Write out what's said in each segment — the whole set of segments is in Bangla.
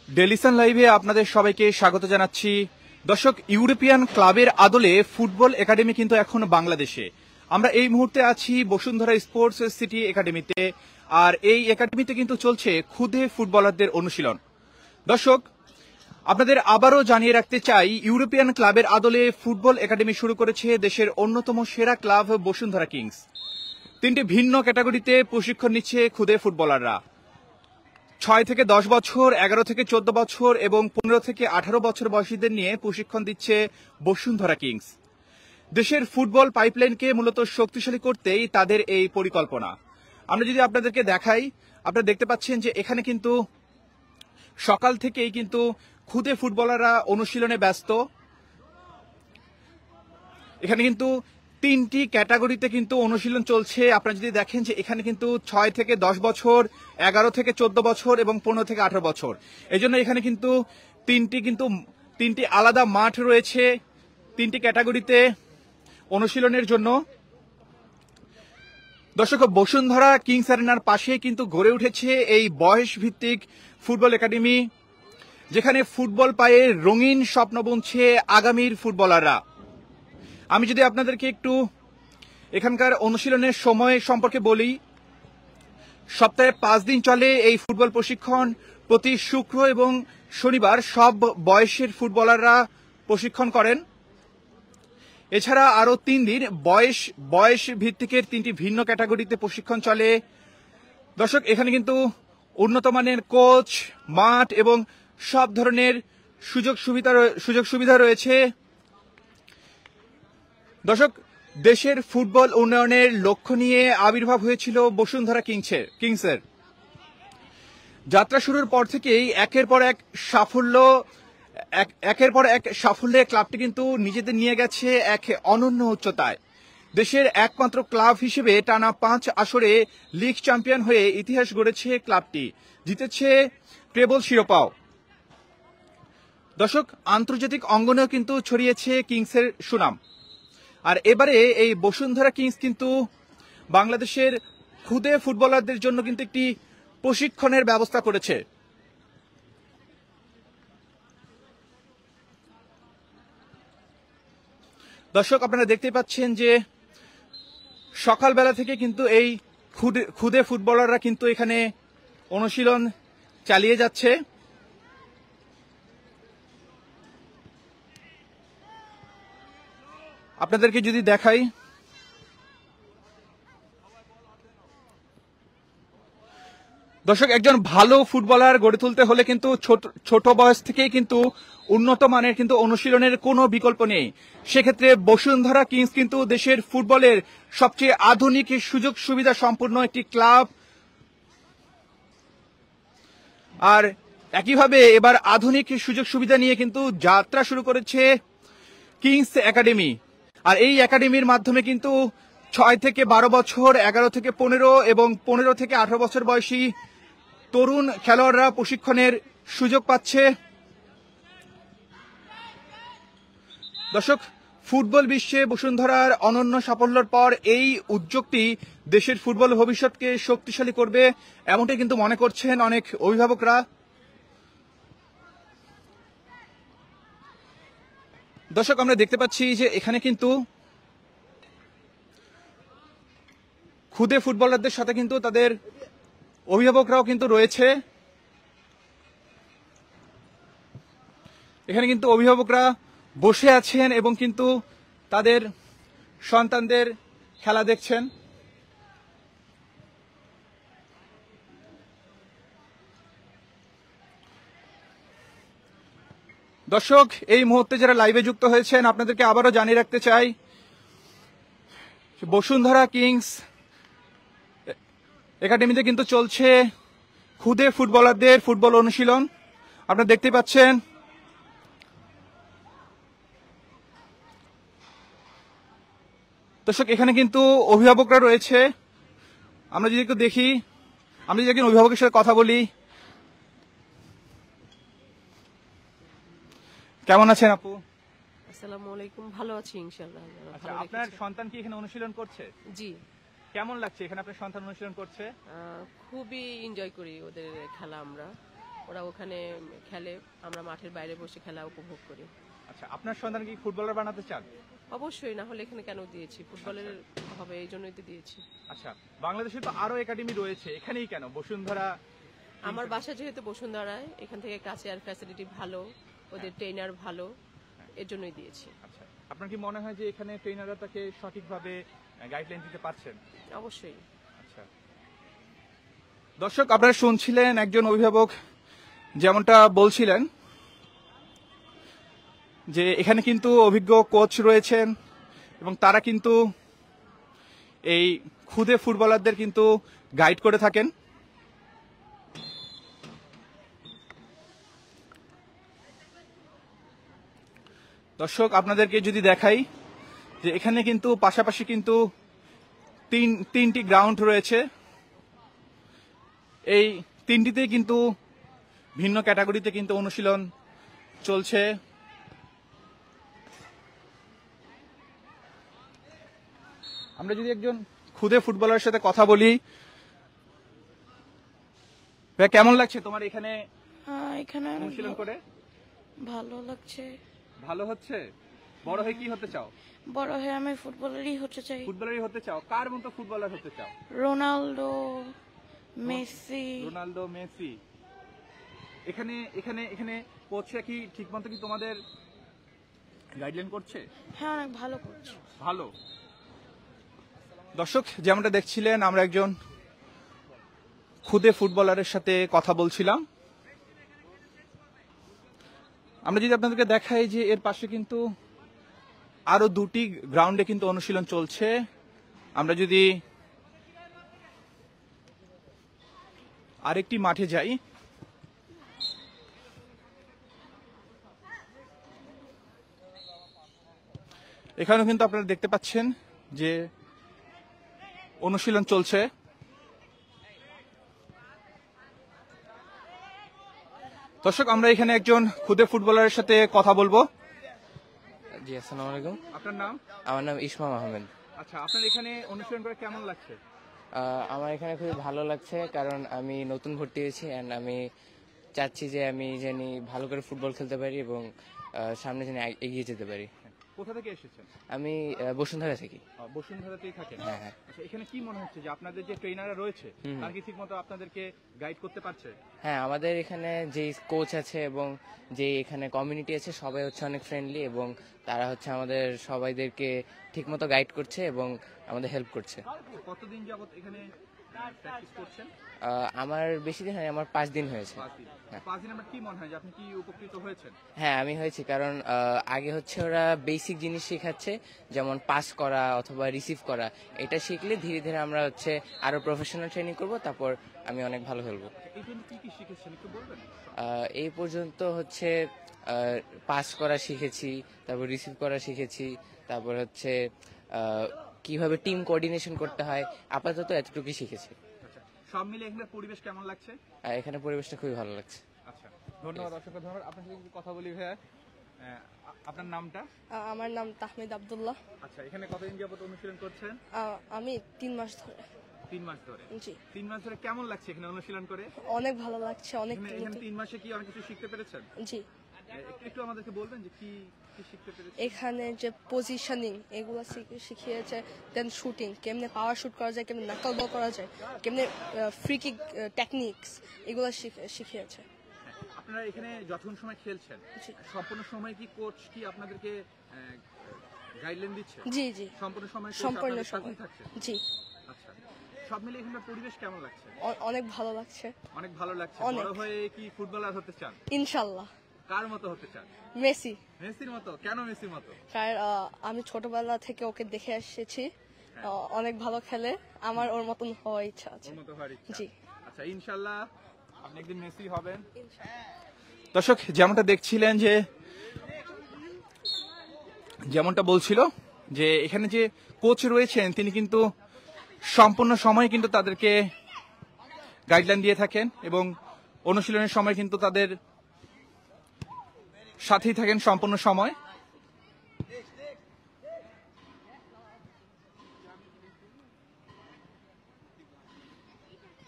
ডেলিসন লাইভে আপনাদের সবাইকে স্বাগত জানাচ্ছি। দর্শক, ইউরোপিয়ান ক্লাবের আদলে ফুটবল একাডেমি কিন্তু এখন বাংলাদেশে। আমরা এই মুহূর্তে আছি বসুন্ধরা স্পোর্টস সিটি একাডেমিতে, আর এই একাডেমিতে কিন্তু চলছে খুদে ফুটবলারদের অনুশীলন। দর্শক, আপনাদের আবারও জানিয়ে রাখতে চাই, ইউরোপিয়ান ক্লাবের আদলে ফুটবল একাডেমি শুরু করেছে দেশের অন্যতম সেরা ক্লাব বসুন্ধরা কিংস। 3টি ভিন্ন ক্যাটাগরিতে প্রশিক্ষণ নিচ্ছে খুদে ফুটবলাররা। 6 থেকে 10 বছর, 11 থেকে 14 বছর এবং 15 থেকে 18 বছর বয়সীদের নিয়ে প্রশিক্ষণ দিচ্ছে বসুন্ধরা কিংস। দেশের ফুটবল পাইপলাইনকে মূলত শক্তিশালী করতেই তাদের এই পরিকল্পনা। আমরা যদি আপনাদেরকে দেখাই, আপনারা দেখতে পাচ্ছেন যে এখানে কিন্তু সকাল থেকেই কিন্তু খুদে ফুটবলাররা অনুশীলনে ব্যস্ত। এখানে কিন্তু 3টি ক্যাটাগরিতে কিন্তু অনুশীলন চলছে। আপনারা যদি দেখেন যে এখানে কিন্তু 6 থেকে 10 বছর, 11 থেকে 14 বছর এবং 15 থেকে 18 বছর। এই জন্য এখানে কিন্তু তিনটি আলাদা মাঠ রয়েছে 3টি ক্যাটাগরিতে অনুশীলনের জন্য। দর্শক, বসুন্ধরা কিংস অ্যারেনার পাশে কিন্তু গড়ে উঠেছে এই বয়স ভিত্তিক ফুটবল একাডেমি, যেখানে ফুটবল পায়ে রঙিন স্বপ্ন বুনছে আগামীর ফুটবলাররা। আমি যদি আপনাদেরকে একটু এখানকার অনুশীলনের সময় সম্পর্কে বলি, সপ্তাহে 5 দিন চলে এই ফুটবল প্রশিক্ষণ। প্রতি শুক্র এবং শনিবার সব বয়সের ফুটবলাররা প্রশিক্ষণ করেন। এছাড়া আরো 3 দিন বয়স ভিত্তিকের 3টি ভিন্ন ক্যাটাগরিতে প্রশিক্ষণ চলে। দর্শক, এখানে কিন্তু উন্নত মানের কোচ, মাঠ এবং সব ধরনের সুযোগ সুবিধা রয়েছে। দর্শক, দেশের ফুটবল উন্নয়নের লক্ষ্য নিয়ে আবির্ভাব হয়েছিল বসুন্ধরা কিংসের। যাত্রা শুরুর পর থেকেই একের পর এক সাফল্যে ক্লাবটি কিন্তু নিজেদের নিয়ে গেছে এক অনন্য উচ্চতায়। দেশের একমাত্র ক্লাব হিসেবে টানা 5 আসরে লিগ চ্যাম্পিয়ন হয়ে ইতিহাস গড়েছে ক্লাবটি, জিতেছে ট্রেবল শিরোপাও। দর্শক, আন্তর্জাতিক অঙ্গনেও কিন্তু ছড়িয়েছে কিংসের সুনাম। আর এবারে এই বসুন্ধরা কিংস কিন্তু বাংলাদেশের খুদে ফুটবলারদের জন্য কিন্তু একটি প্রশিক্ষণের ব্যবস্থা করেছে। দর্শক, আপনারা দেখতে পাচ্ছেন যে সকালবেলা থেকে কিন্তু এই খুদে ফুটবলাররা কিন্তু এখানে অনুশীলন চালিয়ে যাচ্ছে। আপনাদেরকে যদি দেখাই, দর্শক, একজন ভালো ফুটবলার গড়ে তুলতে হলে কিন্তু ছোট বয়স থেকেই কিন্তু উন্নত মানের কিন্তু অনুশীলনের কোনো বিকল্প নেই। সেক্ষেত্রে বসুন্ধরা কিংস কিন্তু দেশের ফুটবলের সবচেয়ে আধুনিক সুযোগ সুবিধা সম্পন্ন একটি ক্লাব। আর একইভাবে এবার আধুনিক সুযোগ সুবিধা নিয়ে কিন্তু যাত্রা শুরু করেছে কিংস একাডেমি। আর এই একাডেমির মাধ্যমে কিন্তু 6 থেকে 12 বছর, 11 থেকে 15 এবং 15 থেকে 18 বছর বয়সী তরুণ খেলোয়াড়রা প্রশিক্ষণের সুযোগ পাচ্ছে। দর্শক, ফুটবল বিশ্বে বসুন্ধরার অনন্য সাফল্যের পর এই উদ্যোগটি দেশের ফুটবল ভবিষ্যৎকে শক্তিশালী করবে, এমনটাই কিন্তু মনে করছেন অনেক অভিভাবকরা। দর্শক, আমরা দেখতে পাচ্ছি যে এখানে কিন্তু খুদে ফুটবলারদের সাথে কিন্তু তাদের অভিভাবকরাও কিন্তু রয়েছে। এখানে কিন্তু অভিভাবকরা বসে আছেন এবং কিন্তু তাদের সন্তানদের খেলা দেখছেন। দর্শক, এই মুহূর্তে যারা লাইভে যুক্ত হয়েছেন, আপনাদেরকে আবারও জানিয়ে রাখতে চাই, বসুন্ধরা কিংস একাডেমিতে কিন্তু চলছে খুদে ফুটবলারদের ফুটবল অনুশীলন। আপনারা দেখতে পাচ্ছেন। দর্শক, এখানে কিন্তু অভিভাবকরা রয়েছে। আমরা যদি একটু দেখি, আমরা যদি একজন অভিভাবকের সাথে কথা বলি। কেমন আছেন আপু? আসসালামু আলাইকুম। ভালো আছি ইনশাআল্লাহ। আচ্ছা, আপনার সন্তান কি এখানে অনুশীলন করছে? জি। কেমন লাগছে এখানে আপনার সন্তান অনুশীলন করছে? খুবই এনজয় করি ওদের খেলা আমরা। ওরা ওখানে খেলে, আমরা মাঠের বাইরে বসে খেলা উপভোগ করি। আচ্ছা, আপনার সন্তান কি ফুটবলার বানাতে চান? অবশ্যই, না হলে এখানে কেন দিয়েছি? ফুটবলের হবে এই জন্যই তো দিয়েছি। আচ্ছা, বাংলাদেশে তো আরো একাডেমি রয়েছে, এখানেই কেন বসুন্ধরা? আমার বাসা যেহেতু বসুন্ধরায়, এখান থেকে কাছে আর ফ্যাসিলিটি ভালো, ওদের ট্রেনার ভালো, এর জন্যই দিয়েছি। আচ্ছা, আপনার কি মনে হয় যে এখানে ট্রেনাররা তাকে সঠিকভাবে গাইডলাইন দিতে পারছেন? অবশ্যই। আচ্ছা, দর্শক আপনারা শুনছিলেন একজন অভিভাবক যেমনটা বলছিলেন যে এখানে কিন্তু অভিজ্ঞ কোচ রয়েছেন এবং তারা কিন্তু এই খুদে ফুটবলারদের কিন্তু গাইড করে থাকেন। দর্শক আপনাদেরকে যদি দেখাই যে এখানে কিন্তু পাশাপাশি কিন্তু তিনটি গ্রাউন্ড রয়েছে, এই তিনটিতেই কিন্তু ভিন্ন ক্যাটাগরিতে কিন্তু অনুশীলন চলছে। আমরা যদি একজন খুদে ফুটবলারের সাথে কথা বলি, ভাই কেমন লাগছে তোমার এখানে এখানে অনুশীলন করে? ভালো লাগছে। ভালো হচ্ছে? বড় হয়ে কি হতে চাও? বড় হয়ে আমি ফুটবলারই হতে চাই। ফুটবলারই হতে চাও? কার মতো ফুটবলার হতে চাও? Ronaldo, Messi. Ronaldo, Messi. এখানে এখানে এখানে কোচরা কি ঠিকমতো কি তোমাদের গাইডলাইন করছে? হ্যাঁ, অনেক ভালো করছে। ভালো। দর্শক যেমনটা দেখছিলেন আমরা একজন খুদে ফুটবলারের সাথে কথা বলছিলাম। আমরা যদি আপনাদেরকে দেখাই যে এর পাশে কিন্তু আরো দুটি গ্রাউন্ডে কিন্তু অনুশীলন চলছে। আমরা যদি আরেকটি মাঠে যাই, এখানেও কিন্তু আপনারা দেখতে পাচ্ছেন যে অনুশীলন চলছে। দর্শক আমরা এখানে একজন খুদে ফুটবলারের সাথে কথা বলবো। জি, আসসালামু আলাইকুম। আপনার নাম? আমার নাম ইসমাম আহমেদ। আচ্ছা, আপনার এখানে অনুশীলন করে কেমন লাগছে? আমার এখানে খুবই ভালো লাগছে, কারণ আমি নতুন ভর্তি হয়েছি অ্যান্ড আমি চাচ্ছি যে আমি জানি ভালো করে ফুটবল খেলতে পারি এবং সামনে জানি এগিয়ে যেতে পারি। কোথা থেকে এসেছেন? আমি বসুন্ধরা থাকি। বসুন্ধরাতেই থাকেন? হ্যাঁ, হ্যাঁ। আচ্ছা, এখানে কি মনে হচ্ছে যে আপনাদের যে ট্রেনাররা রয়েছে তারা কি ঠিকমতো আপনাদেরকে গাইড করতে পারছে? হ্যাঁ, আমাদের এখানে যে কোচ আছে এবং যে এখানে কমিউনিটি আছে সবাই হচ্ছে অনেক ফ্রেন্ডলি এবং তারা হচ্ছে আমাদের সবাইদেরকে ঠিকমতো গাইড করছে এবং আমাদের হেল্প করছে। কতদিন যাবত এখানে প্র্যাকটিস করছেন? আমার বেশি দিন হয়নি, আমার 5 দিন হয়েছে। 5 দিন। 5 দিন আমার কি মনে হয় যে আপনি কি উপকৃত হয়েছেন? হ্যাঁ, আমি হয়েছি, কারণ আগে হচ্ছে ওরা বেসিক জিনিস শেখাচ্ছে, যেমন পাস করা অথবা রিসিভ করা। এটা শিখলে ধীরে ধীরে আমরা হচ্ছে আরো প্রফেশনাল ট্রেনিং করব, তারপর আমি অনেক ভালো খেলবো। এই জন্য কি কি শিখেছেন একটু বলবেন? এই পর্যন্ত হচ্ছে পাস করা শিখেছি, তারপর রিসিভ করা শিখেছি, তারপর হচ্ছে কিভাবে টিম কোঅর্ডিনেশন করতে হয়, আপাতত এতটুকুই শিখেছি। আচ্ছা, সব মিলে এখানে পরিবেশ কেমন লাগছে? এখানে পরিবেশটা খুবই ভালো লাগছে। আচ্ছা, ধন্যবাদ। অসংখ্য ধন্যবাদ। আপনার সাথে একটু কথা বলি ভাইয়া। আপনার নামটা? আমার নাম তাহমিদ আব্দুল্লাহ। আচ্ছা, এখানে কতদিন যাবত অনুশীলন করছেন? আমি 3 মাস ধরে। 3 মাস ধরে? জি। 3 মাস ধরে কেমন লাগছে এখানে অনুশীলন করে? অনেক ভালো লাগছে, অনেক এখানে 3 মাসে কি অনেক কিছু শিখতে পেরেছেন? জি। একটু আমাদেরকে বলবেন যে কি কি শিখতে পেরেছেন? এখানে যে পজিশনিং এগুলো শিখিয়েছে, দেন শুটিং, কেমনে পাওয়ার শুট করা যায়, কেমনে নাকল বল করা যায়, কেমনে ফ্রি কিক টেকনিক্স, এগুলো শিখিয়েছে। আপনারা এখানে যখন সময় খেলছেন জি। সম্পূর্ণ সময় কি কোচ কি আপনাদেরকে গাইডলাইন দিচ্ছে? জি জি, সম্পূর্ণ সময় কোচ সম্পূর্ণ আপনাদের সাথেই সময়। থাকছে? জি, আচ্ছা, সব মিলে এখানকার পরিবেশ কেমন লাগছে? অনেক ভালো লাগছে। অনেক ভালো লাগছে। অনেক। বড় হয়ে কি ফুটবলার হতে চান? ইনশাল্লাহ। কার মতো হতে চান? মেসি। মেসির মতো? কেন মেসির মতো? কারণ আমি ছোটবেলা থেকে ওকে দেখে এসেছি, অনেক ভালো খেলে, আমার ওর মতন হওয়ার ইচ্ছা আছে। ওর মতো হওয়ার ইচ্ছা? জি। আচ্ছা, ইনশাআল্লাহ আপনি একদিন মেসি হবেন। দর্শক যেমনটা দেখছিলেন যে যেমনটা বলছিল যে এখানে যে কোচ রয়েছেন তিনি কিন্তু সম্পূর্ণ সময় কিন্তু তাদেরকে গাইডলাইন দিয়ে থাকেন এবং অনুশীলনের সময় কিন্তু তাদের সাথেই থাকেন সম্পূর্ণ সময়।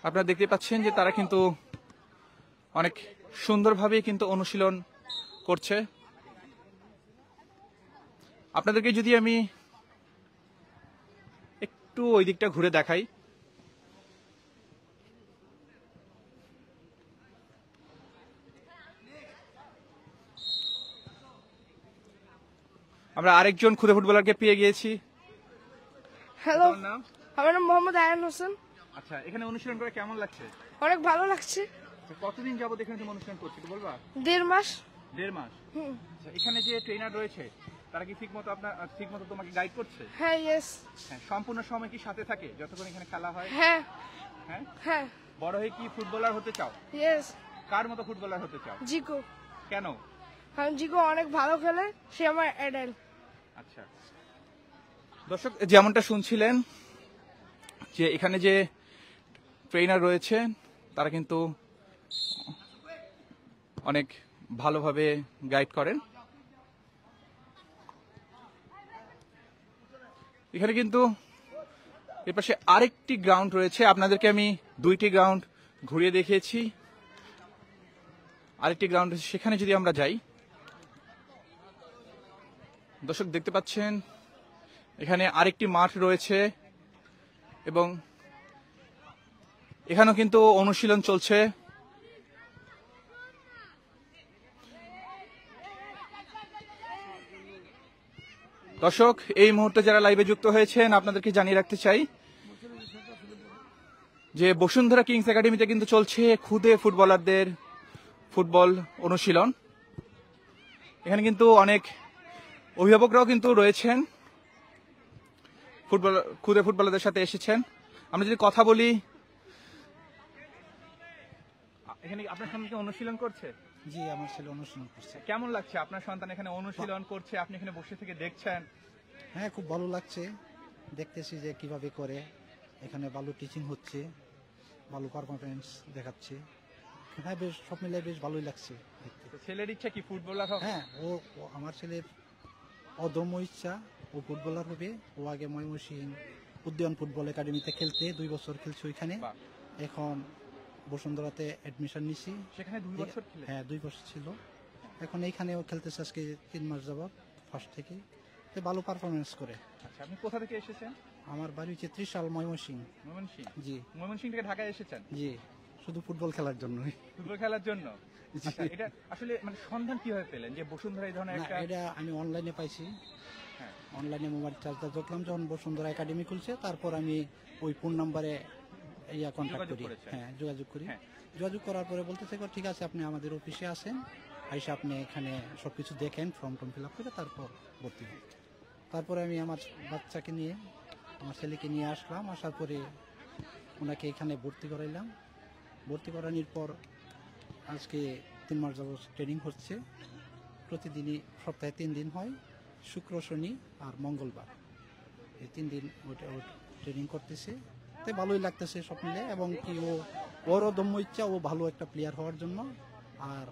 আপনারা দেখতে পাচ্ছেন যে তারা কিন্তু অনেক সুন্দরভাবে কিন্তু অনুশীলন করছে। আপনাদেরকে যদি আমি একটু ওই দিকটা ঘুরে দেখাই, আমরা আরেকজন খুদে ফুটবলারকে পেয়ে গিয়েছি। হ্যালো, তোমার নাম? আমার নাম মোহাম্মদ আয়ান হোসেন। আচ্ছা, এখানে অনুশীলন করে কেমন লাগছে? অনেক ভালো লাগছে। কতদিন যাবত এখানে তুমি অনুশীলন করছো একটু বলবা? 1.5 মাস। 1.5 মাস। আচ্ছা, এখানে যে ট্রেনার রয়েছে তারা কি ঠিকমতো তোমাকে গাইড করছে? হ্যাঁ, ইয়েস। হ্যাঁ, সম্পূর্ণ সময় কি সাথে থাকে যতক্ষণ এখানে খেলা হয়? হ্যাঁ হ্যাঁ, হ্যাঁ, বড় হয়ে কি ফুটবলার হতে চাও? ইয়েস। কার মতো ফুটবলার হতে চাও? জিকো। কেন? কারণ জিকো অনেক ভালো খেলে, সে আমার আইডল। আচ্ছা, দর্শক যেমনটা শুনছিলেন যে এখানে যে ট্রেনার রয়েছে তারা কিন্তু অনেক ভালোভাবে গাইড করেন। এখানে কিন্তু এর পাশে আরেকটি গ্রাউন্ড রয়েছে, আপনাদেরকে আমি 2টি গ্রাউন্ড ঘুরিয়ে দেখিয়েছি। আরেকটি গ্রাউন্ড সেখানে যদি আমরা যাই, দর্শক দেখতে পাচ্ছেন এখানে আরেকটি মাঠ রয়েছে এবং এখানেও কিন্তু অনুশীলন চলছে। দর্শক এই মুহূর্তে যারা লাইভে যুক্ত হয়েছেন আপনাদেরকে জানিয়ে রাখতে চাই যে বসুন্ধরা কিংস একাডেমিতে কিন্তু চলছে খুদে ফুটবলারদের ফুটবল অনুশীলন। এখানে কিন্তু অনেক অভিভাবকরাও কিন্তু রয়েছেন, খুদে ফুটবলারদের সাথে এসেছেন। আমরা যদি কথা বলি, এখানে আপনার সন্তান অনুশীলন করছে? জি, আমার ছেলে অনুশীলন করছে। কেমন লাগছে আপনার সন্তান এখানে অনুশীলন করছে, আপনি এখানে বসে থেকে দেখছেন? হ্যাঁ, খুব ভালো লাগছে, দেখতেছি যে কিভাবে করে। এখানে ভালো টিচিং হচ্ছে, ভালো পারফরমেন্স দেখাচ্ছে। হ্যাঁ, বেশ সব মিলে বেশ ভালোই লাগছে দেখতে। তো ছেলের ইচ্ছা কি ফুটবলার হবে? হ্যাঁ, ও আমার ছেলের অদম্য ইচ্ছা, ও ফুটবলার হবে। ও আগে ময়মনসিংহ উদ্যান ফুটবল একাডেমিতে খেলতে 2 বছর খেলছে ওইখানে। বাহ। এখন বসুন্ধরাতে অ্যাডমিশন নিছি। সেখানে 2 বছর খেলে? হ্যাঁ, 2 বছর ছিল। এখন এইখানেও খেলতেছে আজকে 3 মাস যাবত, ফার্স্ট থেকে। তো ভালো পারফরমেন্স করে। আচ্ছা, আপনি কোথা থেকে এসেছেন? আমার বাড়ি হচ্ছে ত্রিশাল, ময়মনসিংহ। ময়মনসিংহ? জি ময়মনসিংহ থেকে ঢাকায় এসেছেন? জি, শুধু ফুটবল খেলার জন্যই। ফুটবল খেলার জন্য? জি। আচ্ছা, এটা আসলে মানে সন্ধান কিভাবে পেলেন যে বসুন্ধরা এই ধরনের না, একটা? এটা আমি অনলাইনে পাইছি। হ্যাঁ। অনলাইনে মোবাইল চার্জটা দেখলাম যখন বসুন্ধরা একাডেমি খুলছে, তারপর আমি ওই ফোন নাম্বারে কন্ট্যাক্ট যোগাযোগ করি। করেছেন? হ্যাঁ, যোগাযোগ করি। হ্যাঁ। যোগাযোগ করার পরে বলতেছে ঠিক আছে, আপনি আমাদের অফিসে আসেন, আইসা আপনি এখানে সবকিছু দেখেন, ফর্ম টর্ম ফিল আপ করে তারপর ভর্তি হন। তারপরে আমি আমার বাচ্চাকে নিয়ে, আমার ছেলেকে নিয়ে আসলাম। আসার পরে ওনাকে এখানে ভর্তি করাইলাম। ভর্তি করানোর পর আজকে 3 মাস যাবত ট্রেনিং হচ্ছে। প্রতিদিনই সপ্তাহে 3 দিন হয়, শুক্র, শনি আর মঙ্গলবার। এই 3 দিন ওটা ট্রেনিং করতেছে। তো ভালোই লাগতেছে সব মিলে। এবং কি ওরও দম্য ইচ্ছা, ও ভালো একটা প্লেয়ার হওয়ার জন্য, আর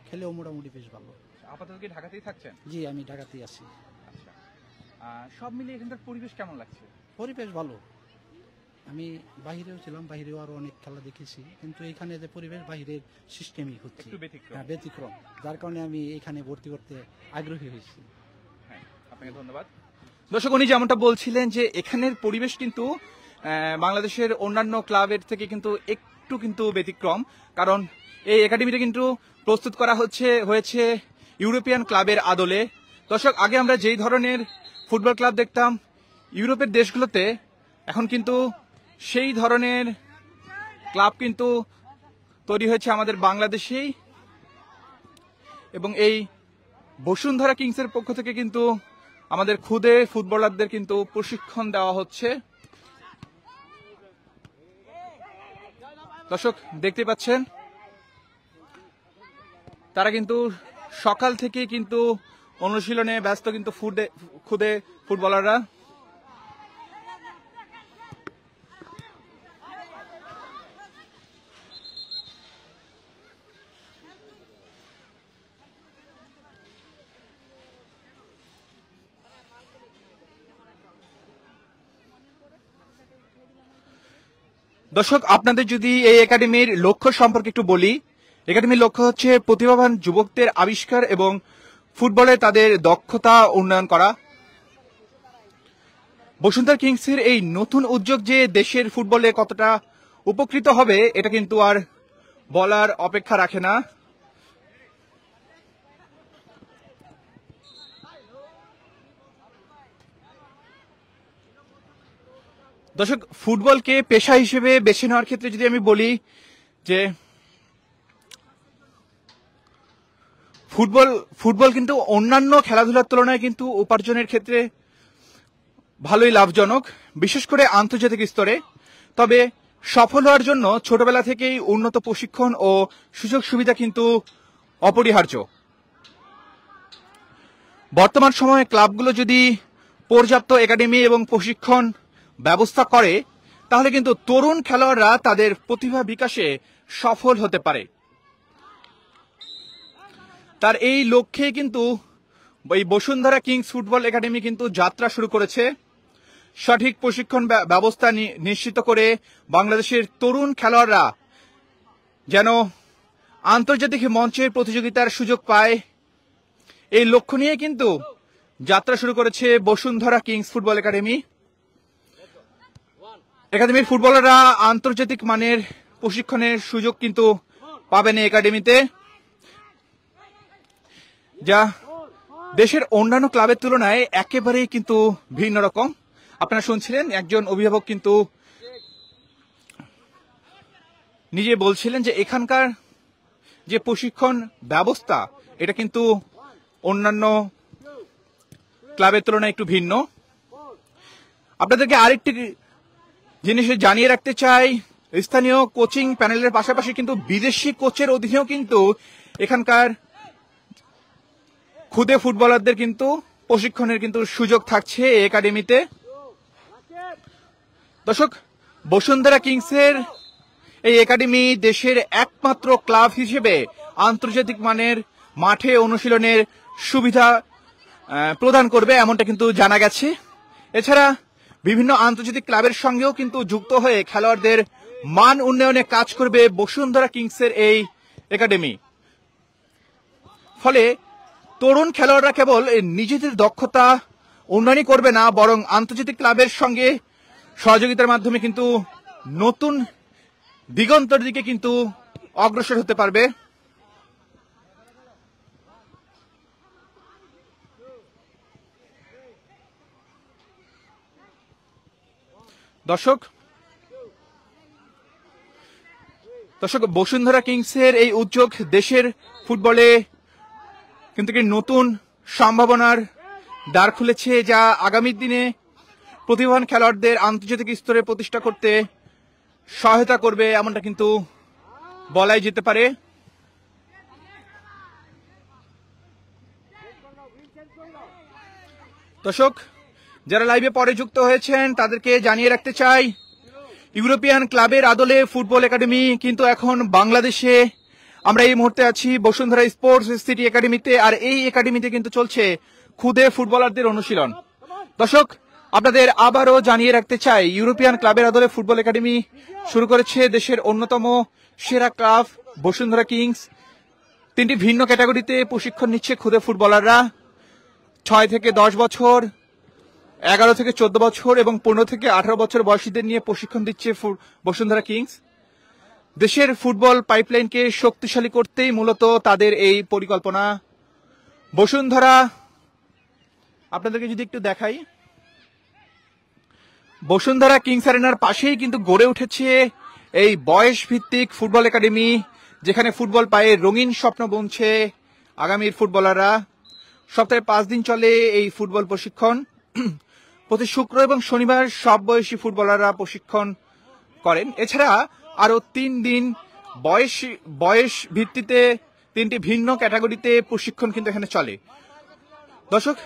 খেলেও মোটামুটি বেশ ভালো। আপাতত কি ঢাকাতেই থাকছেন? জি, আমি ঢাকাতেই আছি। আচ্ছা, সব মিলিয়ে এখানকার পরিবেশ কেমন লাগছে? পরিবেশ ভালো। আমি বাহিরেও ছিলাম, বাহিরেও আরো অনেক খেলা দেখেছি, কিন্তু এখানে যে পরিবেশ বাহিরের সিস্টেমই হচ্ছে একটু ব্যতিক্রম। হ্যাঁ, ব্যতিক্রম, যার কারণে আমি এখানে ভর্তি করতে আগ্রহী হয়েছি। হ্যাঁ, আপনাকে ধন্যবাদ। দর্শক, উনি যেমনটা বলছিলেন যে এখানের পরিবেশ কিন্তু বাংলাদেশের অন্যান্য ক্লাবের থেকে কিন্তু একটু কিন্তু ব্যতিক্রম, কারণ এই একাডেমিটা কিন্তু প্রস্তুত করা হয়েছে ইউরোপিয়ান ক্লাবের আদলে। দর্শক, আগে আমরা যেই ধরনের ফুটবল ক্লাব দেখতাম ইউরোপের দেশগুলোতে, এখন কিন্তু সেই ধরনের ক্লাব কিন্তু তৈরি হয়েছে আমাদের বাংলাদেশেই। এবং এই বসুন্ধরা কিংসের পক্ষ থেকে কিন্তু আমাদের খুদে ফুটবলারদের কিন্তু প্রশিক্ষণ দেওয়া হচ্ছে। দর্শক দেখতে পাচ্ছেন তারা কিন্তু সকাল থেকে কিন্তু অনুশীলনে ব্যস্ত কিন্তু খুদে ফুটবলাররা। দর্শক, আপনাদের যদি এই একাডেমির লক্ষ্য সম্পর্কে একটু বলি, একাডেমির লক্ষ্য হচ্ছে প্রতিভাবান যুবকদের আবিষ্কার এবং ফুটবলে তাদের দক্ষতা উন্নয়ন করা। বসুন্ধরা কিংসের এই নতুন উদ্যোগ যে দেশের ফুটবলে কতটা উপকৃত হবে এটা কিন্তু আর বলার অপেক্ষা রাখে না। দর্শক, ফুটবলকে পেশা হিসেবে বেছে নেওয়ার ক্ষেত্রে যদি আমি বলি যে ফুটবল কিন্তু অন্যান্য খেলাধুলার তুলনায় কিন্তু উপার্জনের ক্ষেত্রে ভালোই লাভজনক, বিশেষ করে আন্তর্জাতিক স্তরে। তবে সফল হওয়ার জন্য ছোটবেলা থেকেই উন্নত প্রশিক্ষণ ও সুযোগ সুবিধা কিন্তু অপরিহার্য। বর্তমান সময়ে ক্লাবগুলো যদি পর্যাপ্ত একাডেমি এবং প্রশিক্ষণ ব্যবস্থা করে তাহলে কিন্তু তরুণ খেলোয়াড়রা তাদের প্রতিভা বিকাশে সফল হতে পারে। তার এই লক্ষ্যে কিন্তু এই বসুন্ধরা কিংস ফুটবল একাডেমি কিন্তু যাত্রা শুরু করেছে। সঠিক প্রশিক্ষণ ব্যবস্থা নিশ্চিত করে বাংলাদেশের তরুণ খেলোয়াড়রা যেন আন্তর্জাতিক মঞ্চের প্রতিযোগিতার সুযোগ পায়, এই লক্ষ্য নিয়ে কিন্তু যাত্রা শুরু করেছে বসুন্ধরা কিংস ফুটবল একাডেমি। একাডেমির ফুটবলাররা আন্তর্জাতিক মানের প্রশিক্ষণের সুযোগ কিন্তু পাবেন এই একাডেমিতে, যা দেশের অন্যান্য ক্লাবের তুলনায় একেবারেই কিন্তু ভিন্ন রকম। আপনারা শুনছিলেন একজন অভিভাবক কিন্তু নিজে বলছিলেন যে এখানকার যে প্রশিক্ষণ ব্যবস্থা এটা কিন্তু অন্যান্য ক্লাবের তুলনায় একটু ভিন্ন। আপনাদেরকে আরেকটি জিনিস জানিয়ে রাখতে চাই, স্থানীয় কোচিং প্যানেলের পাশাপাশি কিন্তু বিদেশি কোচের অধীনেও কিন্তু এখানকার খুদে ফুটবলারদের কিন্তু প্রশিক্ষণের কিন্তু সুযোগ থাকছে এই একাডেমিতে। দর্শক, বসুন্ধরা কিংসের এই একাডেমি দেশের একমাত্র ক্লাব হিসেবে আন্তর্জাতিক মানের মাঠে অনুশীলনের সুবিধা প্রদান করবে এমনটা কিন্তু জানা গেছে। এছাড়া বিভিন্ন আন্তর্জাতিক ক্লাবের সঙ্গেও কিন্তু যুক্ত হয়ে খেলোয়াড়দের মান উন্নয়নে কাজ করবে বসুন্ধরা কিংসের এই একাডেমি। ফলে তরুণ খেলোয়াড়রা কেবল নিজেদের দক্ষতা উন্নয়নই করবে না, বরং আন্তর্জাতিক ক্লাবের সঙ্গে সহযোগিতার মাধ্যমে কিন্তু নতুন দিগন্তের দিকে কিন্তু অগ্রসর হতে পারবে। দর্শক, বসুন্ধরা কিংসের এই উদ্যোগ দেশের ফুটবলে কিন্তু নতুন সম্ভাবনার দ্বার খুলেছে, যা আগামী দিনে প্রতিভাবান খেলোয়াড়দের আন্তর্জাতিক স্তরে প্রতিষ্ঠা করতে সহায়তা করবে এমনটা কিন্তু বলাই যেতে পারে। দর্শক, যারা লাইভে পরে যুক্ত হয়েছেন তাদেরকে জানিয়ে রাখতে চাই, ইউরোপিয়ান ক্লাবের আদলে ফুটবল একাডেমি কিন্তু এখন বাংলাদেশে। আমরা এই মুহূর্তে আছি বসুন্ধরা স্পোর্টস সিটি একাডেমিতে, আর এই একাডেমিতে কিন্তু চলছে খুদে ফুটবলারদের অনুশীলন। দর্শক, আপনাদের আবারও জানিয়ে রাখতে চাই, ইউরোপিয়ান ক্লাবের আদলে ফুটবল একাডেমি শুরু করেছে দেশের অন্যতম সেরা ক্লাব বসুন্ধরা কিংস। 3টি ভিন্ন ক্যাটাগরিতে প্রশিক্ষণ নিচ্ছে খুদে ফুটবলাররা। 6 থেকে 10 বছর, 11 থেকে 14 বছর এবং 15 থেকে 18 বছর বয়সীদের নিয়ে প্রশিক্ষণ দিচ্ছে বসুন্ধরা কিংস। দেশের ফুটবল পাইপলাইনকে শক্তিশালী করতেই মূলত তাদের এই পরিকল্পনা। বসুন্ধরা, আপনাদেরকে যদি একটু দেখাই, বসুন্ধরা কিংস অ্যারেনার পাশেই কিন্তু গড়ে উঠেছে এই বয়স ভিত্তিক ফুটবল একাডেমি, যেখানে ফুটবল পায়ে রঙিন স্বপ্ন বুনছে আগামীর ফুটবলাররা। সপ্তাহে 5 দিন চলে এই ফুটবল প্রশিক্ষণ। প্রতি শুক্র এবং শনিবার সব বয়সী ফুটবলাররা প্রশিক্ষণ করেন। এছাড়া আরো 3 দিন বয়স ভিত্তিতে 3টি ভিন্ন ক্যাটাগরিতে প্রশিক্ষণ কিন্তু এখানে চলে। দর্শক,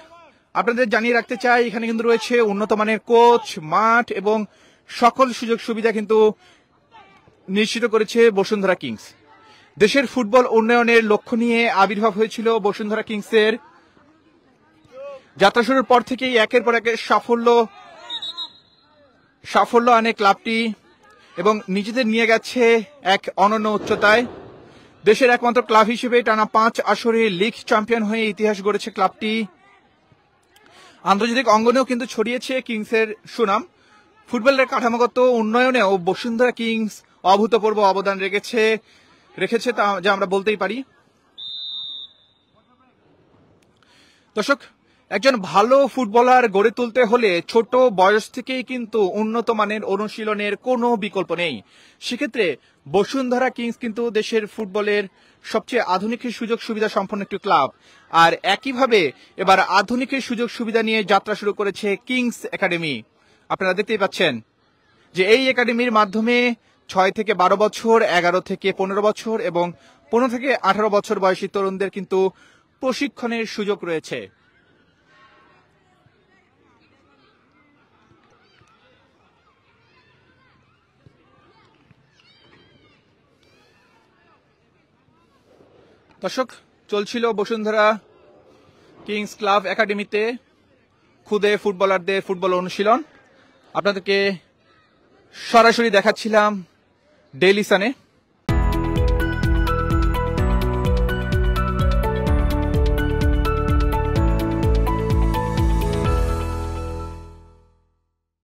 আপনাদের জানিয়ে রাখতে চাই, এখানে কিন্তু রয়েছে উন্নত মানের কোচ, মাঠ এবং সকল সুযোগ সুবিধা কিন্তু নিশ্চিত করেছে বসুন্ধরা কিংস। দেশের ফুটবল উন্নয়নের লক্ষ্য নিয়ে আবির্ভাব হয়েছিল বসুন্ধরা কিংসের। যাত্রা শুরুর পর থেকেই একের পর এক সাফল্য আনে ক্লাবটি এবং নিজেদের নিয়ে গেছে এক অনন্য উচ্চতায়। দেশের একমাত্র ক্লাব হিসেবে টানা 5 আসরে লিগ চ্যাম্পিয়ন হয়ে ইতিহাস গড়েছে ক্লাবটি। আন্তর্জাতিক অঙ্গনেও কিন্তু ছড়িয়েছে কিংসের সুনাম। ফুটবলের কাঠামোগত উন্নয়নেও বসুন্ধরা কিংস অভূতপূর্ব অবদান রেখেছে তা যা আমরা বলতেই পারি। দর্শক, একজন ভালো ফুটবলার গড়ে তুলতে হলে ছোট বয়স থেকেই কিন্তু উন্নত মানের অনুশীলনের কোনো বিকল্প নেই। সেক্ষেত্রে বসুন্ধরা কিংস কিন্তু দেশের ফুটবলের সবচেয়ে আধুনিক সুযোগ সুবিধা সম্পন্ন একটি ক্লাব। আর একইভাবে এবার আধুনিক সুযোগ সুবিধা নিয়ে যাত্রা শুরু করেছে কিংস একাডেমি। আপনারা দেখতেই পাচ্ছেন যে এই একাডেমির মাধ্যমে 6 থেকে 12 বছর, 11 থেকে 15 বছর এবং 15 থেকে 18 বছর বয়সী তরুণদের কিন্তু প্রশিক্ষণের সুযোগ রয়েছে। দর্শক, চলছিল বসুন্ধরা কিংস ক্লাব একাডেমিতে খুদে ফুটবলারদের ফুটবল অনুশীলন। আপনাদেরকে সরাসরি দেখাচ্ছিলাম ডেইলি সানে।